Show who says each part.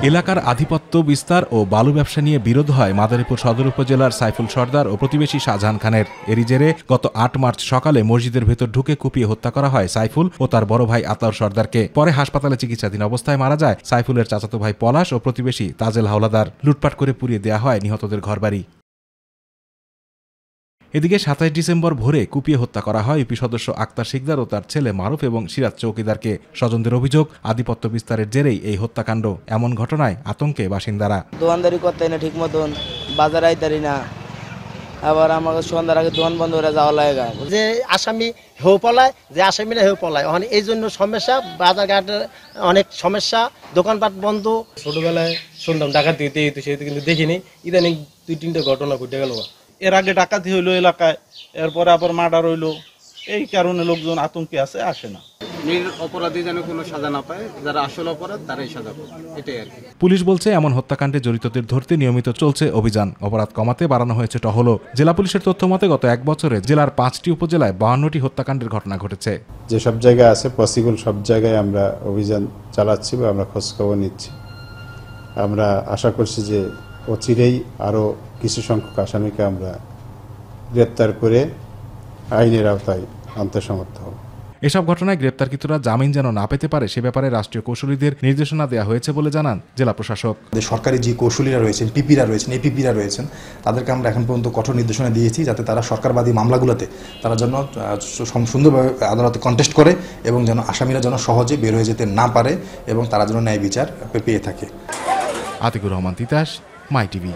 Speaker 1: এলাকার আধিপত্য বিস্তার ও বালু ব্যবসা নিয়ে বিরোধ হয় মাদারীপুর সদর উপজেলার সাইফুল সর্দার ও প্রতিবেশী শাহজাহান খানের। এরই জেরে গত ৮ মার্চ সকালে মসজিদের ভেতর ঢুকে কুপিয়ে হত্যা করা হয় সাইফুল ও তার বড় ভাই আতাউর সর্দারকে। পরে হাসপাতালে চিকিৎসাধীন অবস্থায় মারা যায় সাইফুলের চাচাতো ভাই পলাশ ও প্রতিবেশী তাজেল হাওলাদার। লুটপাট করে পুড়িয়ে দেয়া হয় নিহতদের ঘরবাড়ি। এদিকে ২৭ ডিসেম্বর ভোরে কুপিয়ে হত্যা করা হয় ইউপি সদস্য আক্তার শিকদার ও তার ছেলে মারুফ এবং সিরাজ চৌকিদারকে। স্বজনদের অভিযোগ, আধিপত্য বিস্তারের জেরেই এই হত্যাকাণ্ড। এমন ঘটনায় আতঙ্কে বাসিন্দারা।
Speaker 2: দোকানদারি করতে না ঠিক মতন, বাজার আইতারি না, আবার আমাকে সন্ধ্যার আগে দোকান বন্ধ করে যাওয়া লাগে।
Speaker 3: যে আসামি হেউ পলায়, যে আসামিরা হেউ পলায়, ওখানে এই জন্য সমস্যা, বাজারঘাটের অনেক সমস্যা, দোকানপাট বন্ধ।
Speaker 4: ছোটবেলায় শুনতাম ডাকাতি হইতে, সেহেতু কিন্তু দেখিনি। ইদানিং ২-৩টা ঘটনা ঘটে গেল।
Speaker 5: এর আগে ডাকাতি হইলো এলাকায়, এরপরে আবার মার্ডার হইলো। এই কারণে লোকজন আতঙ্কে আসে না।
Speaker 6: অপরাধী যেন কোনো সাজা না পায়, যারা আসল অপরাধ তারাই সাজা পায়, এটাই আর কি।
Speaker 1: পুলিশ বলছে এমন হত্যাকাণ্ডে জড়িতদের ধরতে নিয়মিত চলছে অভিযান। অপরাধ কমাতে বাড়ানো হয়েছে টহলও। জেলা পুলিশের তথ্য মতে গত ১ বছরে জেলার ৫টি উপজেলায় ৫২টি হত্যাকাণ্ডের ঘটনা ঘটেছে।
Speaker 7: যে সব জায়গায় আছে পসিবল সব জায়গায় আমরা অভিযান চালাচ্ছি বা আমরা খোঁজখবর নিচ্ছি। আমরা আশা করছি যে অচিরেই আরও কিছু সংখ্যক আসামিকে আমরা গ্রেপ্তার করে আইনের আওতায় আনতে সমর্থ হব।
Speaker 1: এসব ঘটনায় গ্রেপ্তারকৃতরা জামিন যেন না পেতে পারে সে ব্যাপারে রাষ্ট্রীয় কৌশলীদের নির্দেশনা দেওয়া হয়েছে বলে জানান জেলা প্রশাসক।
Speaker 8: সরকারি যে কৌশলীরা রয়েছেন, পিপিরা রয়েছেন, এপিপিরা রয়েছেন, তাদেরকে আমরা এখন পর্যন্ত কঠোর নির্দেশনা দিয়েছি যাতে তারা সরকারবাদী মামলাগুলোতে তারা যেন সুন্দরভাবে আদালতে কন্টেস্ট করে এবং যেন আসামিরা যেন সহজে বের হয়ে যেতে না পারে এবং তারা যেন ন্যায় বিচার পেয়ে থাকে।
Speaker 1: আতিকুর রহমান তিতাস, মাই টিভি।